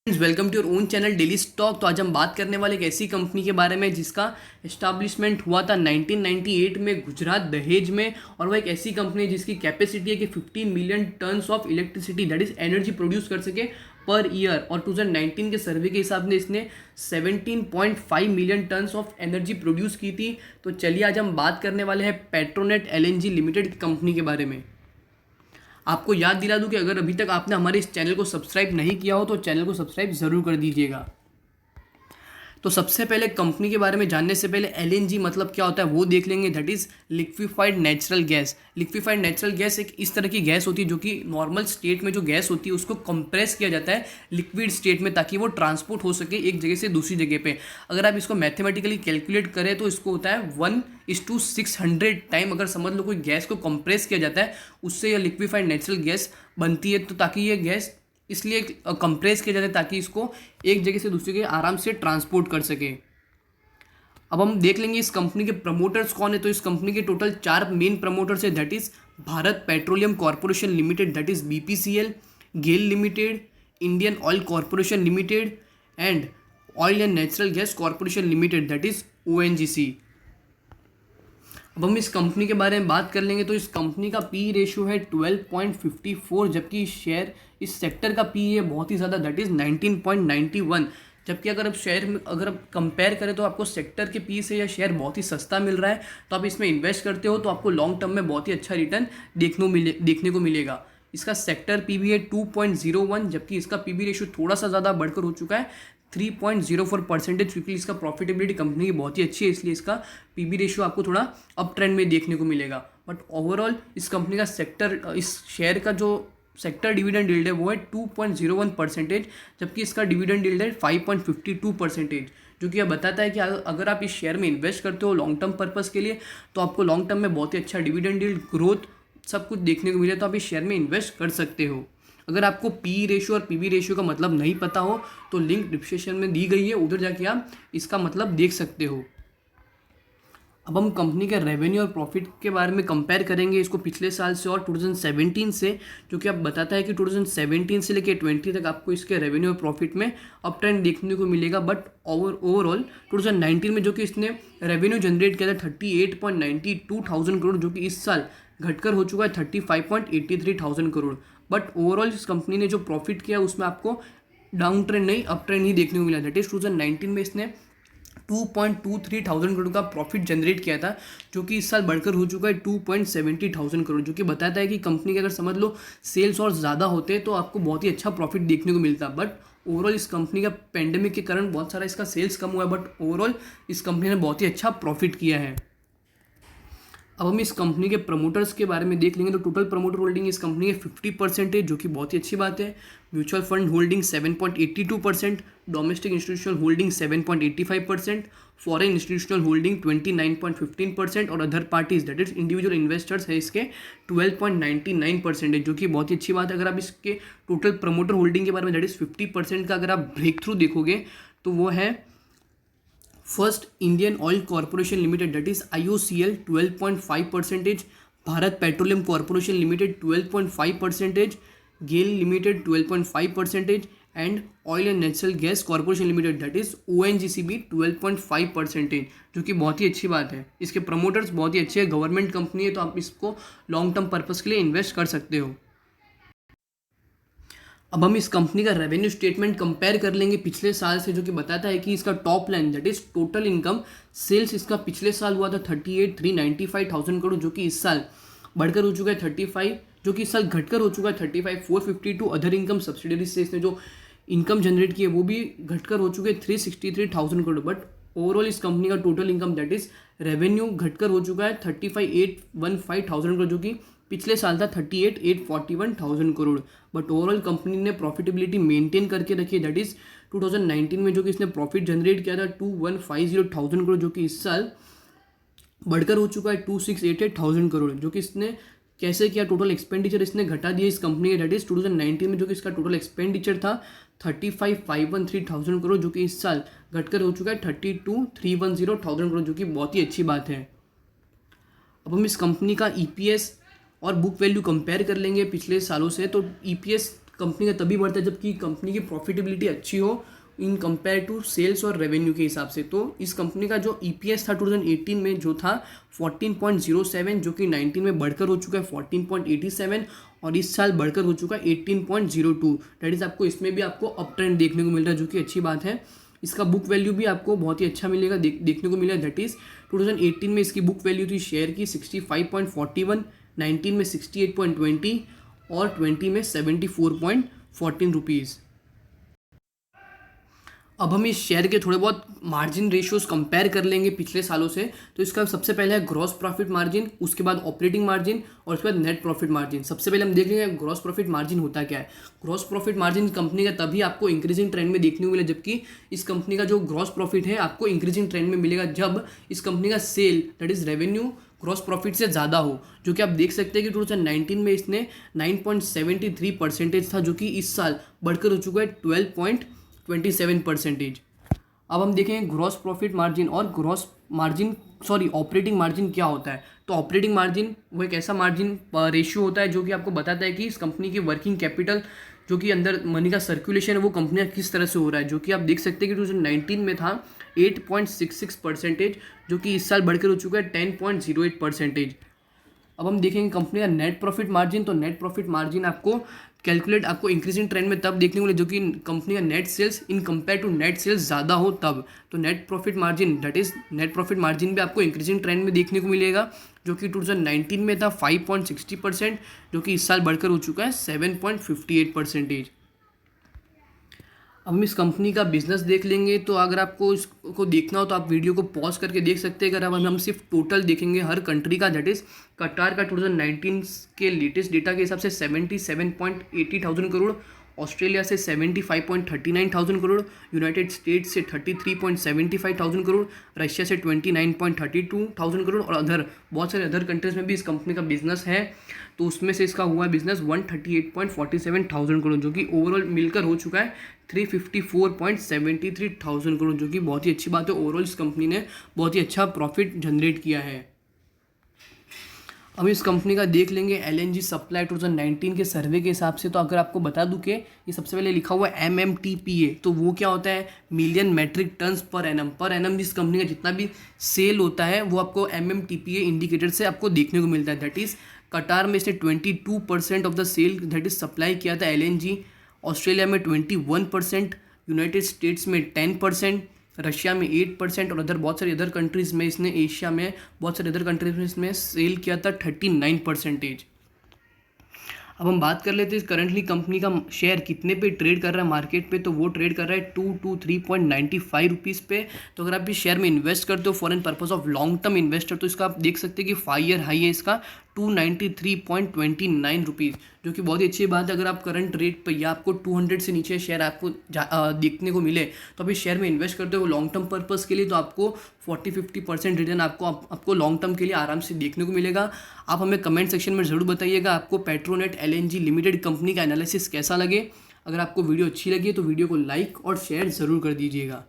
Welcome to your own channel daily stock. तो आज हम बात करने वाले एक ऐसी कंपनी के बारे में जिसका एस्टैब्लिशमेंट हुआ था 1998 में गुजरात दहेज में। और वह एक ऐसी कंपनी है जिसकी कैपेसिटी है कि 15 million tons of electricity that is energy produce कर सके पर ईयर। और 2019 के सर्वे के हिसाब से इसने 17.5 million tons of energy produce की थी। तो चलिए आज हम बात करने वाले हैं पेट्रोनेट एलएनजी लिमिटेड की कंपनी के बारे में। आपको याद दिला दूं कि अगर अभी तक आपने हमारे इस चैनल को सब्सक्राइब नहीं किया हो तो चैनल को सब्सक्राइब ज़रूर कर दीजिएगा। तो सबसे पहले कंपनी के बारे में जानने से पहले एलएनजी मतलब क्या होता है वो देख लेंगे। That is liquefied natural gas. Liquefied natural gas एक इस तरह की गैस होती है जो कि नॉर्मल स्टेट में जो गैस होती है उसको कंप्रेस किया जाता है लिक्विड स्टेट में ताकि वो ट्रांसपोर्ट हो सके एक जगह से दूसरी जगह पे। अगर आप इसको मैथमेटिकली कैलकुलेट करें तो इसको होता है 1:600 टाइम। अगर समझ लो कोई गैस को कंप्रेस किया जाता है उससे यह लिक्विफाइड नेचुरल गैस बनती है। तो ताकि ये गैस इसलिए कंप्रेस किया जाता है ताकि इसको एक जगह से दूसरी जगह आराम से ट्रांसपोर्ट कर सके। अब हम देख लेंगे इस कंपनी के प्रमोटर्स कौन है। तो इस कंपनी के टोटल 4 मेन प्रमोटर्स है। That is Bharat petroleum corporation limited that is BPCL, GAIL limited, Indian oil corporation limited and oil and natural gas corporation limited that is ONGC. अब हम इस कंपनी के बारे में बात कर लेंगे। तो इस कंपनी का पी रेशियो है 12.54, जबकि शेयर इस सेक्टर का पी है बहुत ही ज़्यादा दैट इज़ 19.91। जबकि अगर आप शेयर में अगर आप कंपेयर करें तो आपको सेक्टर के पी से यह शेयर बहुत ही सस्ता मिल रहा है। तो आप इसमें इन्वेस्ट करते हो तो आपको लॉन्ग टर्म में बहुत ही अच्छा रिटर्न देखने को मिलेगा। इसका सेक्टर पी भी है 2.01, जबकि इसका पी बी रेशियो थोड़ा सा ज़्यादा बढ़कर हो चुका है 3.04%, क्योंकि इसका प्रॉफिटेबिलिटी कंपनी की बहुत ही अच्छी है इसलिए इसका पीबी रेशियो आपको थोड़ा अप ट्रेंड में देखने को मिलेगा। बट ओवरऑल इस कंपनी का इस शेयर का जो सेक्टर डिविडेंड यील्ड है वो है 2.01%, जबकि इसका डिविडेंड यील्ड है 5.52%, जो कि यह बताता है कि अगर आप इस शेयर में इन्वेस्ट करते हो लॉन्ग टर्म पर्पज़ के लिए तो आपको लॉन्ग टर्म में बहुत ही अच्छा डिविडेंड यील्ड ग्रोथ सब कुछ देखने को मिले तो आप इस शेयर में इन्वेस्ट कर सकते हो। अगर आपको पी रेशियो और पीबी रेशियो का मतलब नहीं पता हो तो लिंक डिस्क्रिप्शन में दी गई है, उधर जाके आप इसका मतलब देख सकते हो। अब हम कंपनी के रेवेन्यू और प्रॉफिट के बारे में कंपेयर करेंगे इसको पिछले साल से और 2017 से, जो कि अब बताता है कि 2017 से लेकर 20 तक आपको इसके रेवेन्यू और प्रॉफिट में अप ट्रेंड देखने को मिलेगा। बट ओवरऑल 2019 में जो कि इसने रेवेन्यू जनरेट किया था 38.92 थाउजेंड करोड़, जो कि इस साल घटकर हो चुका है 35.83 थाउजेंड करोड़। बट ओवरऑल इस कंपनी ने जो प्रॉफिट किया उसमें आपको डाउन ट्रेंड नहीं अप ट्रेंड ही देखने को मिला। दैट इज 2019 में इसने 2.23 थाउजेंड करोड़ का प्रॉफिट जनरेट किया था, जो कि इस साल बढ़कर हो चुका है 2.70 थाउजेंड करोड़, जो कि बताता है कि कंपनी के अगर समझ लो सेल्स और ज़्यादा होते तो आपको बहुत ही अच्छा प्रॉफिट देखने को मिलता। बट ओवरऑल इस कंपनी का पेंडेमिक के कारण बहुत सारा इसका सेल्स कम हुआ है, बट ओवरऑल इस कंपनी ने बहुत ही अच्छा प्रॉफिट किया है। अब हम इस कंपनी के प्रमोटर्स के बारे में देख लेंगे। तो टोटल प्रमोटर होल्डिंग इस कंपनी के 50% है, जो कि बहुत ही अच्छी बात है। Mutual fund holding 7.82%, domestic institutional holding 7.85%, foreign institutional holding 29.15% और other parties that is individual investors है इसके 12.99% है, जो कि बहुत ही अच्छी बात है। अगर आप इसके टोटल प्रमोटर होल्डिंग के बारे में दैट इज 50% का अगर आप ब्रेक थ्रू देखोगे तो वो है first Indian oil corporation limited that is IOCL 12.5%, Bharat petroleum corporation limited 12.5%, GAIL limited 12.5% and oil and natural gas corporation limited that is ONGC भी 12.5%, जो कि बहुत ही अच्छी बात है। इसके प्रमोटर्स बहुत ही अच्छे हैं, गवर्नमेंट कंपनी है तो आप इसको लॉन्ग टर्म पर्पज़ के लिए इन्वेस्ट कर सकते हो। अब हम इस कंपनी का रेवेन्यू स्टेटमेंट कंपेयर कर लेंगे पिछले साल से, जो कि बताता है कि इसका top line that is total income sales इसका पिछले साल हुआ था 38,395 थाउजेंड करोड़, जो कि इस साल बढ़कर हो चुका है 35, जो कि इस साल घटकर हो चुका है 35,452। अदर इनकम सब्सिडरीज से इसने जो इनकम जनरेट की है वो भी घटकर हो चुके हैं 363,000 करोड़। बट ओवरऑल इस कंपनी का total income that is revenue घटकर हो चुका है 35,815 थाउजेंड करोड़, जो कि पिछले साल था 38,841 thousand crore. But overall company ने प्रॉफिटेबिलिटी मेंटेन करके रखी है। दैट इज 2019 में जो कि इसने प्रॉफिट जनरेट किया था 2150 थाउजेंड करोड़, जो कि इस साल बढ़कर हो चुका है 2688 थाउजेंड करोड़। जो कि इसने कैसे किया, टोटल एक्सपेंडिचर इसने घटा दिया इस कंपनी के। दैट इज 2019 में जो कि इसका टोटल एक्सपेंडिचर था 35,513 थाउजेंड करोड़, जो कि इस साल घटकर हो चुका है 32,310 थाउजेंड करोड़, जो कि बहुत ही अच्छी बात है। अब हम इस कंपनी का EPS और बुक वैल्यू कंपेयर कर लेंगे पिछले सालों से। तो EPS कंपनी का तभी बढ़ता है जबकि कंपनी की प्रॉफिटेबिलिटी अच्छी हो इन कंपेयर टू सेल्स और रेवेन्यू के हिसाब से। तो इस कंपनी का जो ईपीएस था 2018 में जो था 14.07, जो कि 19 में बढ़कर हो चुका है 14.87, और इस साल बढ़कर हो चुका है 18.02। डेट इज़ आपको इसमें भी आपको अप ट्रेंड देखने को मिल रहा है, जो कि अच्छी बात है। इसका बुक वैल्यू भी आपको बहुत ही अच्छा मिलेगा, देखने को मिला। दैट इज़ 2018 में इसकी बुक वैल्यू थी शेयर की 65.41, 19 में 68.20 और 20 में 74.14 रुपीज़। अब हम इस शेयर के थोड़े बहुत मार्जिन रेशियोज कंपेयर कर लेंगे पिछले सालों से। तो इसका सबसे पहले है ग्रॉस प्रॉफिट मार्जिन, उसके बाद ऑपरेटिंग मार्जिन और उसके बाद नेट प्रॉफिट मार्जिन। सबसे पहले हम देख लेंगे ग्रॉस प्रॉफिट मार्जिन होता क्या है। ग्रॉस प्रॉफिट मार्जिन कंपनी का तभी आपको इंक्रीजिंग ट्रेंड में देखने को मिला, जबकि इस कंपनी का जो ग्रॉस प्रॉफिट है आपको इंक्रीजिंग ट्रेंड में मिलेगा जब इस कंपनी का sale that is revenue gross profit से ज़्यादा हो, जो कि आप देख सकते हैं कि 2019 में इसने 9.73% था, जो कि इस साल बढ़कर हो चुका है 12.27%। अब हम देखेंगे ग्रॉस प्रॉफिट मार्जिन और ऑपरेटिंग मार्जिन क्या होता है। तो ऑपरेटिंग मार्जिन वो एक ऐसा मार्जिन रेशियो होता है जो कि आपको बताता है कि इस कंपनी की वर्किंग कैपिटल, जो कि अंदर मनी का सर्कुलेशन है, वो कंपनी का किस तरह से हो रहा है, जो कि आप देख सकते हैं कि 2019 में था 8.66%, जो कि इस साल बढ़कर हो चुका है 10.08%। अब हम देखेंगे कंपनी का नेट प्रॉफिट मार्जिन। तो नेट प्रॉफिट मार्जिन आपको इंक्रीजिंग ट्रेंड में तब देखने को मिले जो कि कंपनी का net sales in compare to net sales ज़्यादा हो तब। तो net profit margin that is net profit margin भी आपको इंक्रीजिंग ट्रेंड में देखने को मिलेगा, जो कि 2019 में था 5.60%, जो कि इस साल बढ़कर हो चुका है 7.58%। अब हम इस कंपनी का बिजनेस देख लेंगे। तो अगर आपको इसको देखना हो तो आप वीडियो को पॉज करके देख सकते हैं। अगर हम सिर्फ टोटल देखेंगे हर कंट्री का, दैट इज़ कतार का 2019 के लेटेस्ट डेटा के हिसाब से 77.80,000 करोड़, ऑस्ट्रेलिया से 75.39,000 करोड़, यूनाइटेड स्टेट्स से 33.75,000 करोड़, रशिया से 29.32,000 करोड़ और बहुत सारे अदर कंट्रीज़ में भी इस कंपनी का बिजनेस है। तो उसमें से इसका हुआ बिजनेस 138.47,000 करोड़, जो कि ओवरऑल मिलकर हो चुका है 354.73,000 करोड़, जो कि बहुत ही अच्छी बात है। ओवरऑल इस कंपनी ने बहुत ही अच्छा प्रॉफिट जनरेट किया है। अब इस कंपनी का देख लेंगे एलएनजी सप्लाई 2019 के सर्वे के हिसाब से। तो अगर आपको बता दूं कि ये सबसे पहले लिखा हुआ है MMTPA, तो वो क्या होता है, million metric tons per annum. जिस कंपनी का जितना भी सेल होता है वो आपको MMTPA इंडिकेटर से आपको देखने को मिलता है। दैट इज़ कतार में इसने 22% of the sale that is supply किया था एलएनजी, ऑस्ट्रेलिया में 21%, यूनाइटेड स्टेट्स में 10%, रशिया में 8% और बहुत सारी अदर कंट्रीज़ में इसने, एशिया में बहुत सारे अदर कंट्रीज में इसमें सेल किया था 39%। अब हम बात कर लेते हैं करंटली कंपनी का शेयर कितने पे ट्रेड कर रहा है मार्केट पे। तो वो ट्रेड कर रहा है 223.95 रुपीज़ पे। तो अगर आप इस शेयर में इन्वेस्ट करते हो for purpose of long term investor, तो इसका आप देख सकते हैं कि 5 ईयर हाई है इसका 293.29 रुपीज़, जो कि बहुत ही अच्छी बात है। अगर आप करंट रेट पर या आपको 200 से नीचे शेयर आपको देखने को मिले तो आप इस शेयर में इन्वेस्ट करते हो लॉन्ग टर्म पर्पस के लिए, तो आपको 40-50% रिटर्न आपको लॉन्ग टर्म के लिए आराम से देखने को मिलेगा। आप हमें कमेंट सेक्शन में ज़रूर बताइएगा आपको पेट्रोनेट LNG लिमिटेड कंपनी का एनालिसिस कैसा लगे। अगर आपको वीडियो अच्छी लगी तो वीडियो को लाइक और शेयर ज़रूर कर दीजिएगा।